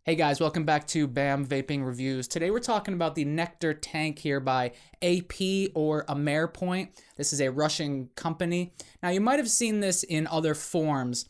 Hey guys, welcome back to BAM Vaping Reviews. Today we're talking about the Nectar tank here by AP or AMERPOINT. This is a Russian company. Now you might have seen this in other forms.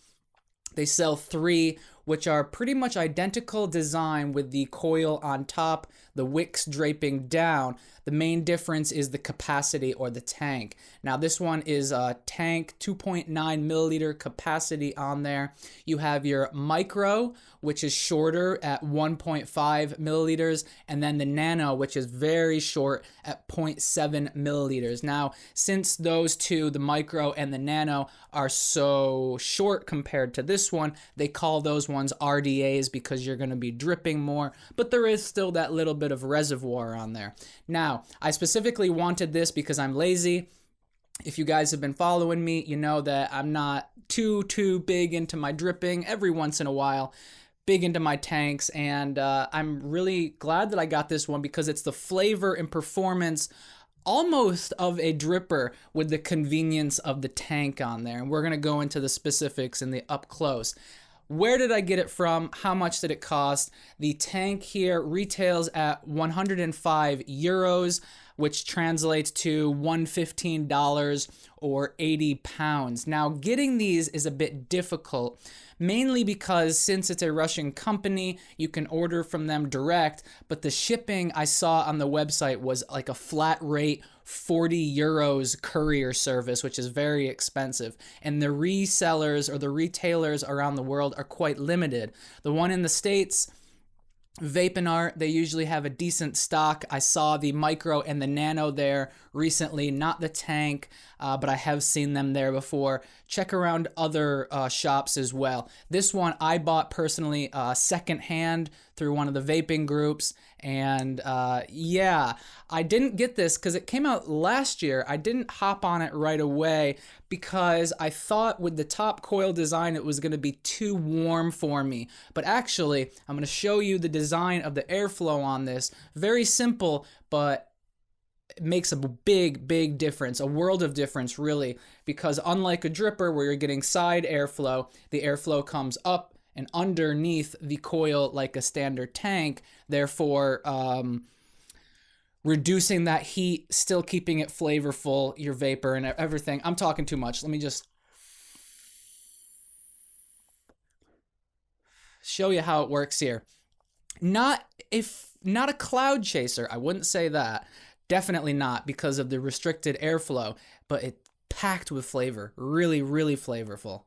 They sell three, which are pretty much identical design with the coil on top, the wicks draping down. The main difference is the capacity or the tank. Now this one is a tank, 2.9 milliliter capacity on there. You have your micro, which is shorter at 1.5 milliliters, and then the nano, which is very short at 0.7 milliliters. Now, since those two, the micro and the nano, are so short compared to this one, they call those ones RDAs because you're going to be dripping more, but there is still that little bit of reservoir on there. Now, I specifically wanted this because I'm lazy. If you guys have been following me, you know that I'm not too big into my dripping. Every once in a while, big into my tanks, and I'm really glad that I got this one because it's the flavor and performance almost of a dripper with the convenience of the tank on there. And we're going to go into the specifics in the up close. Where did I get it from? How much did it cost? The tank here retails at 105 euros, which translates to $115 or 80 pounds. Now, getting these is a bit difficult, mainly because since it's a Russian company, you can order from them direct, but the shipping I saw on the website was like a flat rate 40 euros courier service, which is very expensive. And the resellers or the retailers around the world are quite limited. The one in the States, Vape&Art, they usually have a decent stock. I saw the micro and the nano there recently, not the tank, but I have seen them there before. Check around other shops as well. This one I bought personally secondhand through one of the vaping groups, and yeah, I didn't get this because it came out last year. I didn't hop on it right away because I thought with the top coil design it was going to be too warm for me. But actually, I'm going to show you the design of the airflow on this. Very simple, but it makes a big difference, a world of difference really, because unlike a dripper where you're getting side airflow, the airflow comes up and underneath the coil like a standard tank, therefore reducing that heat, still keeping it flavorful, your vapor and everything. I'm talking too much. Let me just show you how it works here. Not a cloud chaser, I wouldn't say that. Definitely not because of the restricted airflow, but it's packed with flavor. Really flavorful.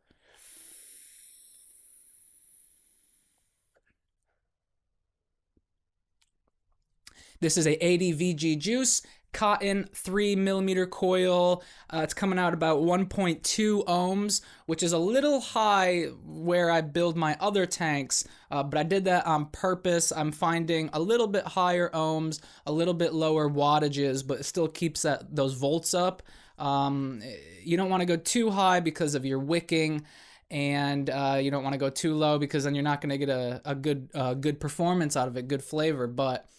This is a 80 VG juice, cotton 3 millimeter coil. It's coming out about 1.2 ohms, which is a little high where I build my other tanks, but I did that on purpose. I'm finding a little bit higher ohms, a little bit lower wattages, but it still keeps those volts up. You don't want to go too high because of your wicking, and you don't want to go too low because then you're not going to get a good performance out of it, good flavor, but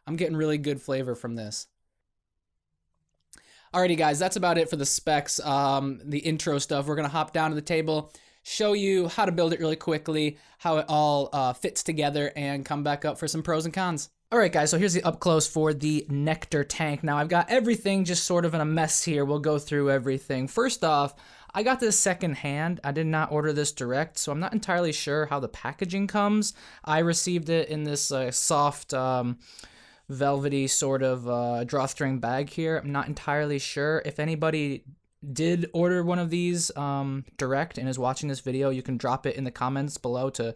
I'm getting really good flavor from this. Alrighty guys, that's about it for the specs, the intro stuff. We're going to hop down to the table, show you how to build it really quickly, how it all fits together, and come back up for some pros and cons. Alright guys, so here's the up close for the Nectar tank. Now I've got everything just sort of in a mess here. We'll go through everything. First off, I got this second hand. I did not order this direct, so I'm not entirely sure how the packaging comes. I received it in this soft velvety sort of drawstring bag here. I'm not entirely sure. If anybody did order one of these direct and is watching this video, you can drop it in the comments below to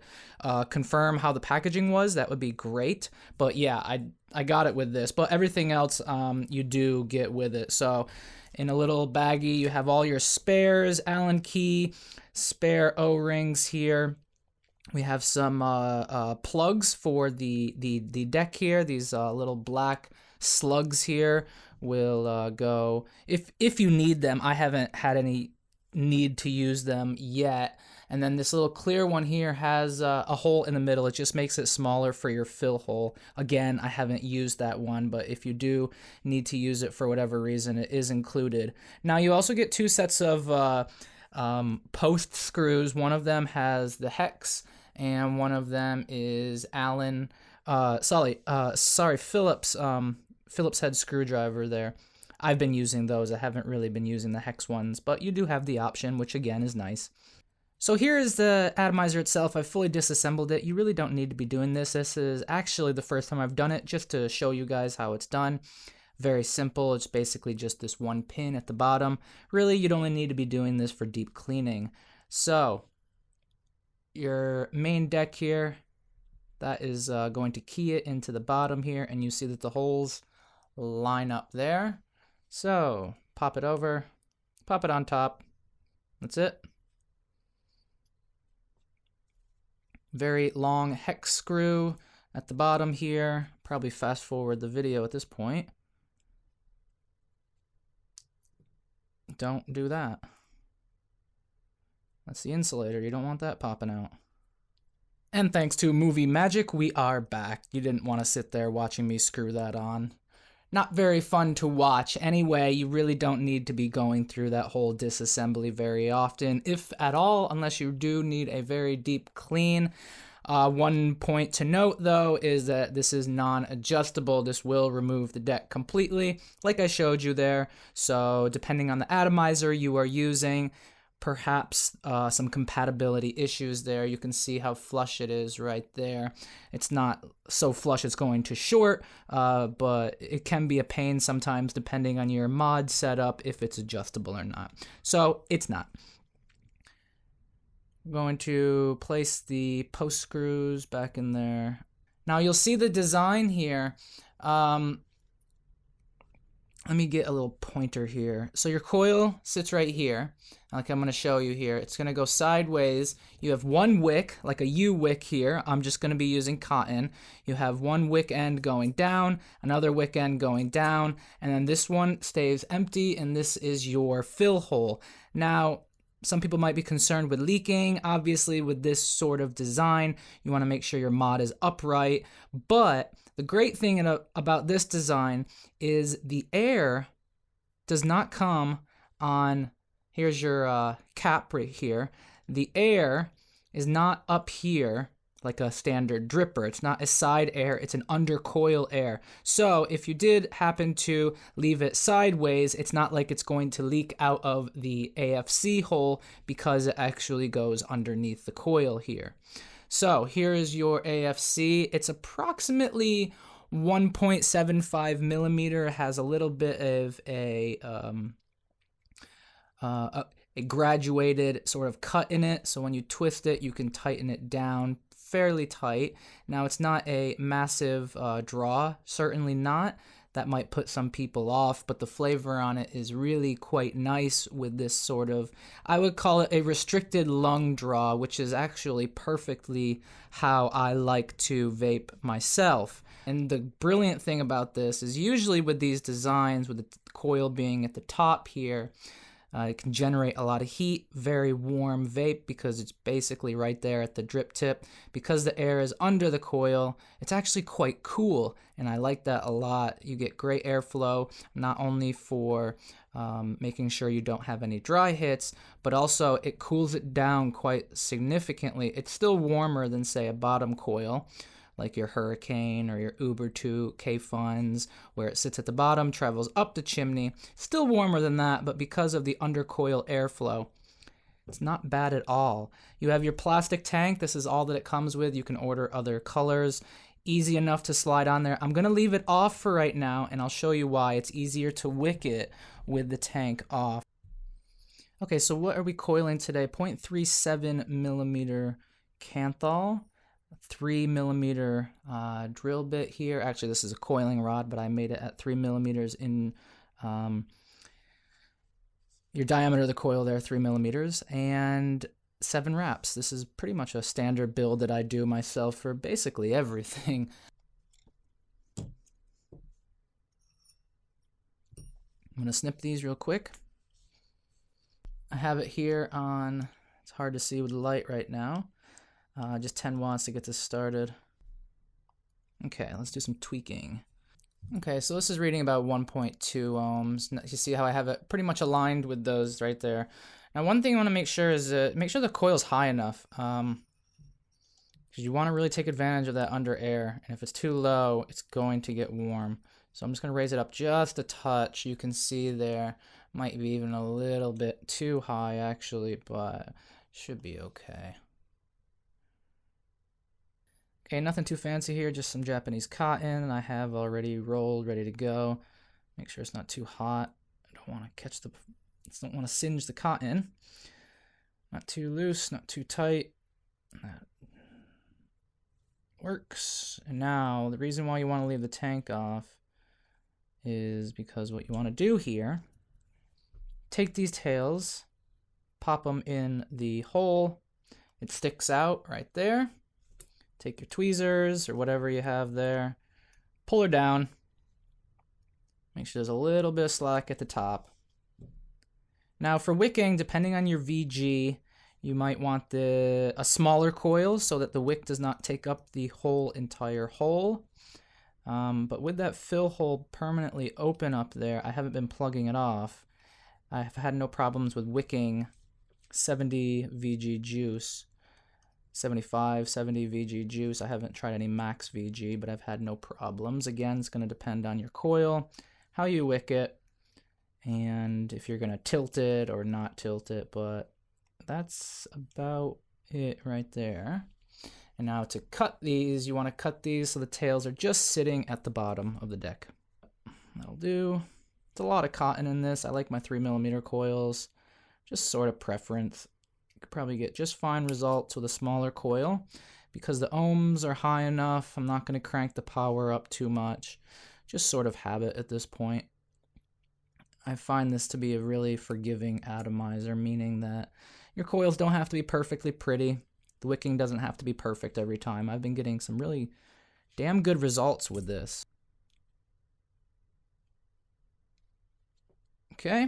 confirm how the packaging was. That would be great. But yeah, I got it with this, but everything else you do get with it. So in a little baggie, you have all your spares, Allen key, spare O-rings here. We have some plugs for the deck here. These little black slugs here will go if you need them. I haven't had any need to use them yet. And then this little clear one here has a hole in the middle. It just makes it smaller for your fill hole. Again, I haven't used that one, but if you do need to use it for whatever reason, it is included. Now you also get two sets of post screws. One of them has the hex and one of them is Phillips, Phillips head screwdriver there. I've been using those. I haven't really been using the hex ones, but you do have the option, which again is nice. So here is the atomizer itself. I've fully disassembled it. You really don't need to be doing this. This is actually the first time I've done it, just to show you guys how it's done. Very simple. It's basically just this one pin at the bottom. Really, you'd only need to be doing this for deep cleaning. So your main deck here, that is going to key it into the bottom here, and you see that the holes line up there. So pop it over, pop it on top. That's it. Very long hex screw at the bottom here. Probably fast forward the video at this point. Don't do that. That's the insulator. You don't want that popping out. And thanks to movie magic, we are back. You didn't want to sit there watching me screw that on. Not very fun to watch. Anyway, you really don't need to be going through that whole disassembly very often, if at all, unless you do need a very deep clean. One point to note, though, is that this is non-adjustable. This will remove the deck completely, like I showed you there. So depending on the atomizer you are using, perhaps some compatibility issues there. You can see how flush it is right there. It's not so flush it's going to short, but it can be a pain sometimes depending on your mod setup if it's adjustable or not. So it's not. I'm going to place the post screws back in there. Now you'll see the design here. Let me get a little pointer here. So your coil sits right here, like I'm going to show you here. It's going to go sideways. You have one wick, like a U wick here. I'm just going to be using cotton. You have one wick end going down, another wick end going down, and then this one stays empty, and this is your fill hole. Now, some people might be concerned with leaking. Obviously, with this sort of design, you want to make sure your mod is upright, but the great thing about this design is the air does not come on, here's your cap right here. The air is not up here like a standard dripper. It's not a side air, it's an under coil air. So if you did happen to leave it sideways, it's not like it's going to leak out of the AFC hole because it actually goes underneath the coil here. So here is your AFC. It's approximately 1.75 millimeter. It has a little bit of a graduated sort of cut in it. So when you twist it, you can tighten it down fairly tight. Now it's not a massive draw, certainly not. That might put some people off, but the flavor on it is really quite nice with this sort of, I would call it a restricted lung draw, which is actually perfectly how I like to vape myself. And the brilliant thing about this is usually with these designs, with the coil being at the top here, it can generate a lot of heat, very warm vape because it's basically right there at the drip tip. Because the air is under the coil, it's actually quite cool, and I like that a lot. You get great airflow, not only for making sure you don't have any dry hits, but also it cools it down quite significantly. It's still warmer than, say, a bottom coil, like your Hurricane or your Uber 2 K-Funds, where it sits at the bottom, travels up the chimney. Still warmer than that, but because of the undercoil airflow, it's not bad at all. You have your plastic tank. This is all that it comes with. You can order other colors. Easy enough to slide on there. I'm going to leave it off for right now, and I'll show you why. It's easier to wick it with the tank off. Okay, so what are we coiling today? 0.37 millimeter Kanthal. 3 millimeter drill bit here. Actually, this is a coiling rod, but I made it at 3 millimeters in your diameter of the coil there, 3 millimeters, and 7 wraps. This is pretty much a standard build that I do myself for basically everything. I'm gonna snip these real quick. I have it here on, it's hard to see with the light right now. Just 10 watts to get this started. Okay, let's do some tweaking. Okay, so this is reading about 1.2 ohms. You see how I have it pretty much aligned with those right there. Now, one thing I want to make sure is make sure the coil's high enough. because you want to really take advantage of that under air. And if it's too low, it's going to get warm. So I'm just going to raise it up just a touch. You can see there might be even a little bit too high actually, but should be okay. Okay, nothing too fancy here, just some Japanese cotton I have already rolled, ready to go. Make sure it's not too hot. I don't want to don't want to singe the cotton. Not too loose, not too tight. That works. And now, the reason why you want to leave the tank off is because what you want to do here, take these tails, pop them in the hole. It sticks out right there. Take your tweezers or whatever you have there, pull her down. Make sure there's a little bit of slack at the top. Now for wicking, depending on your VG, you might want a smaller coil so that the wick does not take up the whole entire hole. But with that fill hole permanently open up there, I haven't been plugging it off. I've had no problems with wicking 70 VG juice. 75, 70 VG juice. I haven't tried any max VG, but I've had no problems. Again, it's going to depend on your coil, how you wick it, and if you're going to tilt it or not tilt it, but that's about it right there. And now to cut these, you want to cut these so the tails are just sitting at the bottom of the deck. That'll do. It's a lot of cotton in this. I like my 3mm coils, just sort of preference. Could probably get just fine results with a smaller coil because the ohms are high enough. I'm not going to crank the power up too much, just sort of habit at this point. I find this to be a really forgiving atomizer, meaning that your coils don't have to be perfectly pretty. The wicking doesn't have to be perfect every time. I've been getting some really damn good results with this. Okay.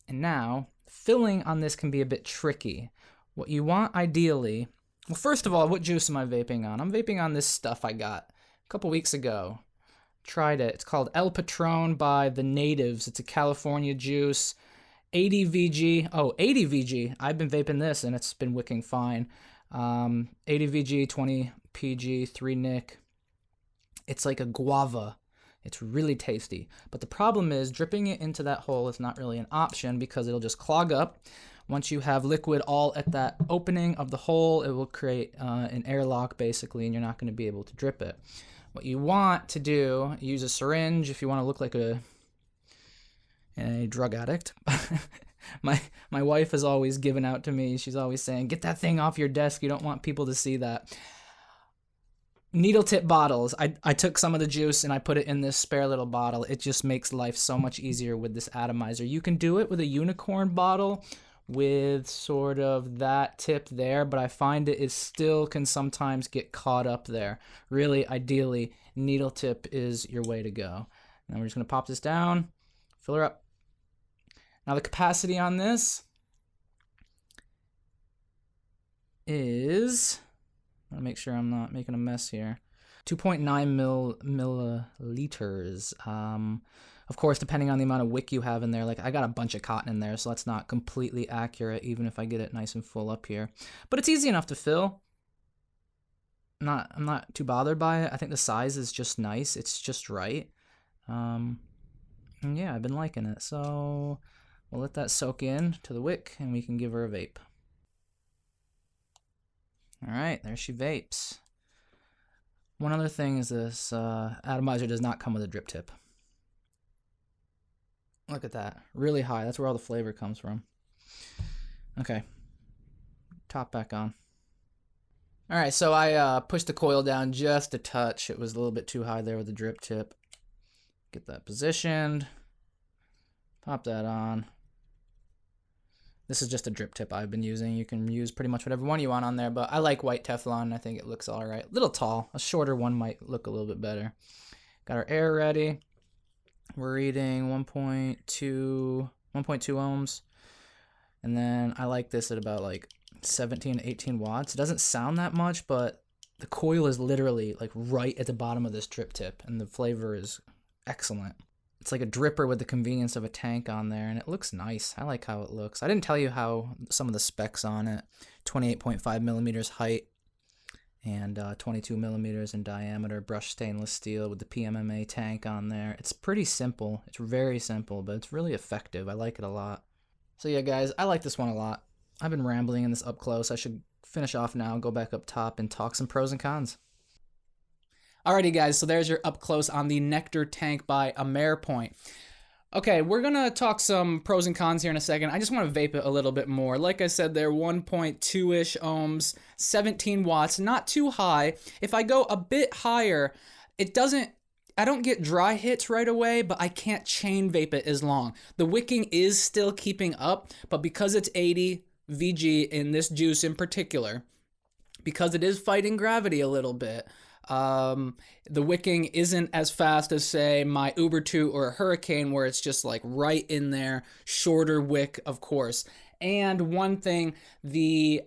And now, filling on this can be a bit tricky. What you want ideally, well, first of all, what juice am I vaping on? I'm vaping on this stuff I got a couple weeks ago. Tried it. It's called El Patron by The Natives. It's a California juice. 80 VG. Oh, 80 VG. I've been vaping this and it's been wicking fine. 80 VG, 20 PG, 3 Nic. It's like a guava. It's really tasty. But the problem is dripping it into that hole is not really an option because it'll just clog up. Once you have liquid all at that opening of the hole, it will create an airlock basically, and you're not going to be able to drip it. What you want to do, use a syringe if you want to look like a drug addict. My wife has always given out to me. She's always saying, get that thing off your desk. You don't want people to see that. Needle tip bottles. I took some of the juice and I put it in this spare little bottle. It just makes life so much easier with this atomizer. You can do it with a unicorn bottle with sort of that tip there, but I find it still can sometimes get caught up there. Really, ideally, needle tip is your way to go. Now we're just going to pop this down, fill her up. Now the capacity on this is... I want to make sure I'm not making a mess here. 2.9 milliliters. Of course, depending on the amount of wick you have in there, like I got a bunch of cotton in there, so that's not completely accurate, even if I get it nice and full up here. But it's easy enough to fill. I'm not too bothered by it. I think the size is just nice. It's just right. And yeah, I've been liking it. So we'll let that soak in to the wick, and we can give her a vape. Alright, there she vapes. One other thing is this atomizer does not come with a drip tip. Look at that. Really high. That's where all the flavor comes from. Okay. Top back on. Alright, so I pushed the coil down just a touch. It was a little bit too high there with the drip tip. Get that positioned. Pop that on. This is just a drip tip I've been using. You can use pretty much whatever one you want on there, but I like white Teflon. I think it looks all right. A little tall. A shorter one might look a little bit better. Got our air ready. We're reading 1.2 ohms. And then I like this at about like 17 to 18 watts. It doesn't sound that much, but the coil is literally like right at the bottom of this drip tip, and the flavor is excellent. It's like a dripper with the convenience of a tank on there, and it looks nice. I like how it looks. I didn't tell you how some of the specs on it. 28.5 millimeters height and 22 millimeters in diameter, brushed stainless steel with the PMMA tank on there. It's pretty simple. It's very simple, but it's really effective. I like it a lot. So yeah, guys, I like this one a lot. I've been rambling in this up close. I should finish off now, go back up top, and talk some pros and cons. Alrighty, guys, so there's your up close on the Nectar tank by AMERPOINT. Okay, we're going to talk some pros and cons here in a second. I just want to vape it a little bit more. Like I said, they're 1.2-ish ohms, 17 watts, not too high. If I go a bit higher, I don't get dry hits right away, but I can't chain vape it as long. The wicking is still keeping up, but because it's 80 VG in this juice in particular, because it is fighting gravity a little bit, the wicking isn't as fast as, say, my Uber 2 or a Hurricane, where it's just like right in there, shorter wick, of course. And one thing, the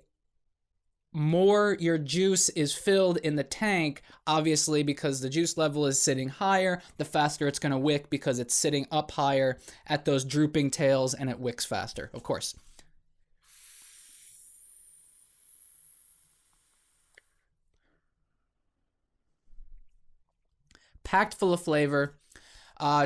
more your juice is filled in the tank, obviously because the juice level is sitting higher, the faster it's going to wick because it's sitting up higher at those drooping tails, and it wicks faster, of course. Packed full of flavor.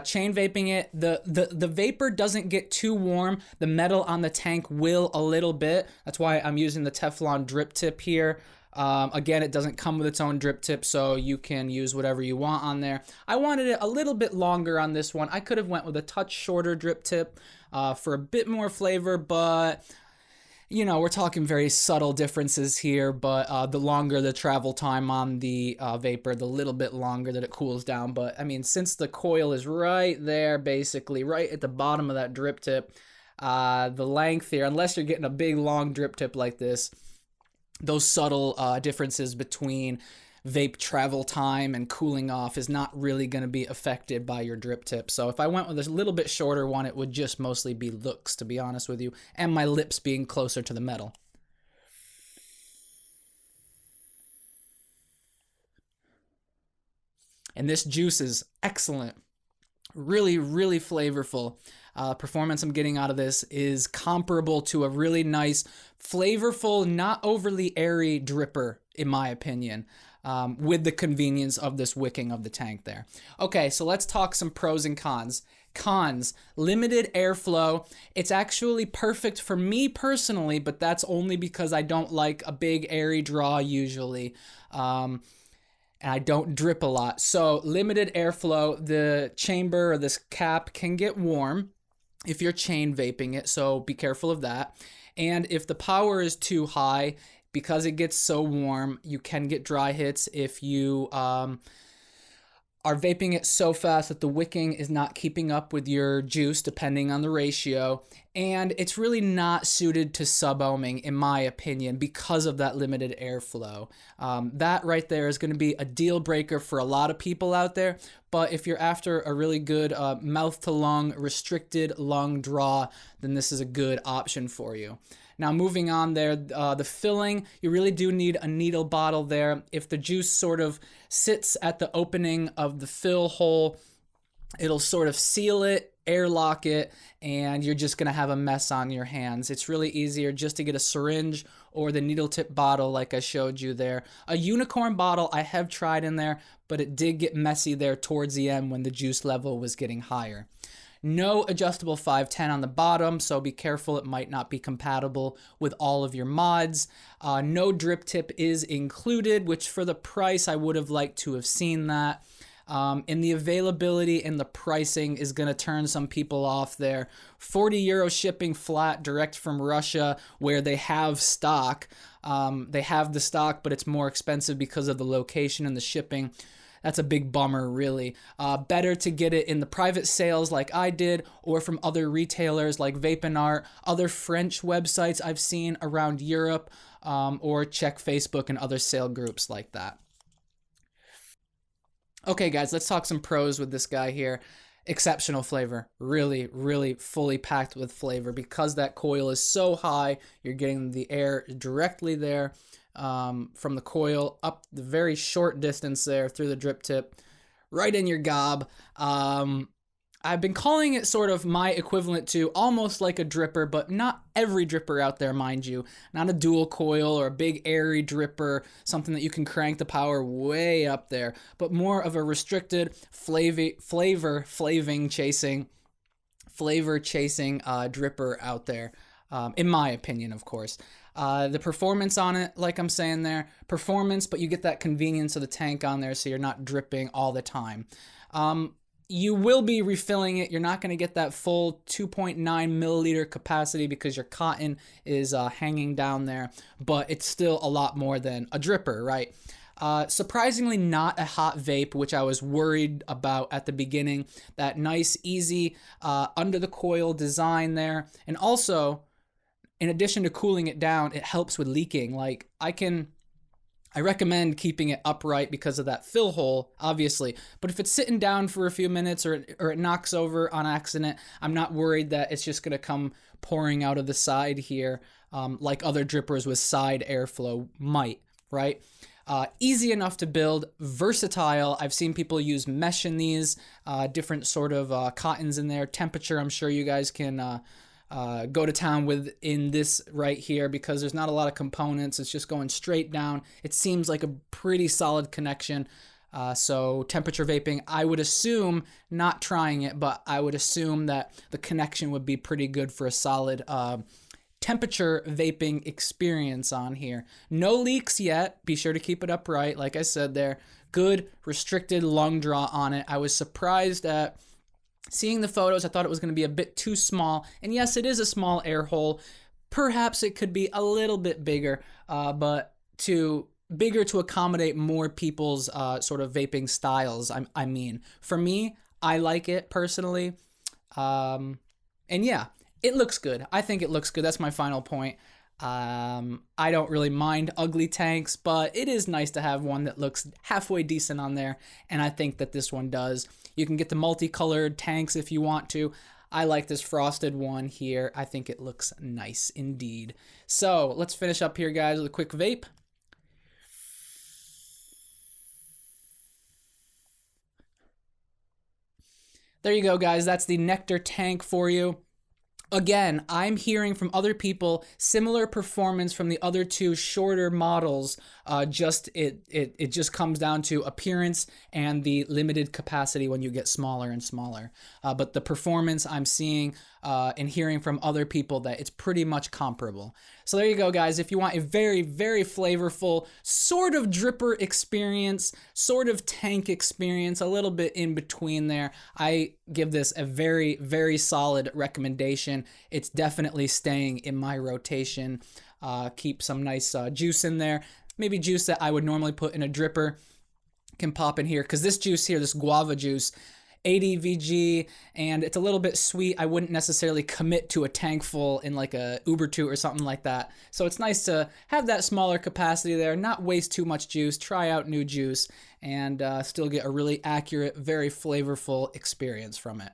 Chain vaping it, the vapor doesn't get too warm. The metal on the tank will a little bit. That's why I'm using the Teflon drip tip here. Again, it doesn't come with its own drip tip, so you can use whatever you want on there. I wanted it a little bit longer on this one. I could have went with a touch shorter drip tip for a bit more flavor, but you know, we're talking very subtle differences here, but the longer the travel time on the vapor, the little bit longer that it cools down. But I mean, since the coil is right there, basically right at the bottom of that drip tip, the length here, unless you're getting a big long drip tip like this, those subtle differences between vape travel time and cooling off is not really going to be affected by your drip tip. So if I went with a little bit shorter one, it would just mostly be looks, to be honest with you, and my lips being closer to the metal. And this juice is excellent. Really, really flavorful. Performance I'm getting out of this is comparable to a really nice, flavorful, not overly airy dripper, in my opinion. With the convenience of this wicking of the tank there. Okay, so let's talk some pros and cons. Cons, limited airflow. It's actually perfect for me personally, but that's only because I don't like a big airy draw usually. And I don't drip a lot. So limited airflow, the chamber or this cap can get warm if you're chain vaping it, so be careful of that. And if the power is too high, because it gets so warm, you can get dry hits if you are vaping it so fast that the wicking is not keeping up with your juice, depending on the ratio. And it's really not suited to sub-ohming, in my opinion, because of that limited airflow. That right there is going to be a deal breaker for a lot of people out there. But if you're after a really good mouth-to-lung, restricted lung draw, then this is a good option for you. Now moving on there, the filling, you really do need a needle bottle there. If the juice sort of sits at the opening of the fill hole, it'll sort of seal it, airlock it, and you're just going to have a mess on your hands. It's really easier just to get a syringe or the needle tip bottle like I showed you there. A unicorn bottle I have tried in there, but it did get messy there towards the end when the juice level was getting higher. No adjustable 510 on the bottom, so be careful. It might not be compatible with all of your mods. No drip tip is included, which for the price, I would have liked to have seen that. And the availability and the pricing is going to turn some people off there. 40 euro shipping flat direct from Russia, where they have stock. They have the stock, but it's more expensive because of the location and the shipping. That's a big bummer, really. Better to get it in the private sales like I did, or from other retailers like Vape&Art, other French websites I've seen around Europe, or check Facebook and other sale groups like that. Okay, guys, let's talk some pros with this guy here. Exceptional flavor. Really, really fully packed with flavor. Because that coil is so high, you're getting the air directly there. From the coil up the very short distance there through the drip tip, right in your gob. I've been calling it sort of my equivalent to almost like a dripper, but not every dripper out there, mind you. Not a dual coil or a big airy dripper, something that you can crank the power way up there, but more of a restricted flavor chasing dripper out there, in my opinion, of course. The performance on it, like I'm saying there, performance, but you get that convenience of the tank on there so you're not dripping all the time. You will be refilling it. You're not going to get that full 2.9 milliliter capacity because your cotton is hanging down there, but it's still a lot more than a dripper, right? Surprisingly not a hot vape, which I was worried about at the beginning. That nice, easy, under the coil design there. And also, in addition to cooling it down, it helps with leaking. Like, I recommend keeping it upright because of that fill hole, obviously. But if it's sitting down for a few minutes or it knocks over on accident, I'm not worried that it's just going to come pouring out of the side here, like other drippers with side airflow might, right? Easy enough to build, versatile. I've seen people use mesh in these, different sort of cottons in there. Temperature, I'm sure you guys can go to town with in this right here because there's not a lot of components. It's just going straight down. It seems like a pretty solid connection. So temperature vaping, I would assume, not trying it, but I would assume that the connection would be pretty good for a solid temperature vaping experience on here. No leaks yet. Be sure to keep it upright. Like I said there, good restricted lung draw on it. I was surprised at seeing the photos. I thought it was going to be a bit too small. And yes, it is a small air hole. Perhaps it could be a little bit bigger, but bigger to accommodate more people's sort of vaping styles. I mean, for me, I like it personally. And yeah, it looks good. I think it looks good. That's my final point. I don't really mind ugly tanks, but it is nice to have one that looks halfway decent on there, and I think that this one does. You can get the multicolored tanks if you want to. I like this frosted one here. I think it looks nice indeed. So let's finish up here, guys, with a quick vape. There you go, guys. That's the Nectar tank for you. Again, I'm hearing from other people similar performance from the other two shorter models. It just comes down to appearance and the limited capacity when you get smaller and smaller. But the performance I'm seeing and hearing from other people that it's pretty much comparable. So there you go, guys. If you want a very, very flavorful sort of dripper experience, sort of tank experience, a little bit in between there, I give this a very, very solid recommendation. It's definitely staying in my rotation. Keep some nice juice in there. Maybe juice that I would normally put in a dripper can pop in here, because this juice here, this guava juice, ADVG, and it's a little bit sweet. I wouldn't necessarily commit to a tank full in like a Uber 2 or something like that. So it's nice to have that smaller capacity there, not waste too much juice, try out new juice, and still get a really accurate, very flavorful experience from it.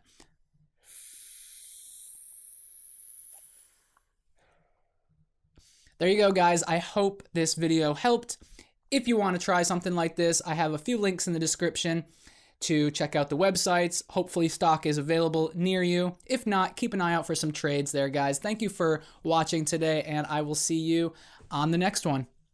There you go, guys. I hope this video helped. If you want to try something like this, I have a few links in the description to check out the websites. Hopefully stock is available near you. If not, keep an eye out for some trades there, guys. Thank you for watching today, and I will see you on the next one.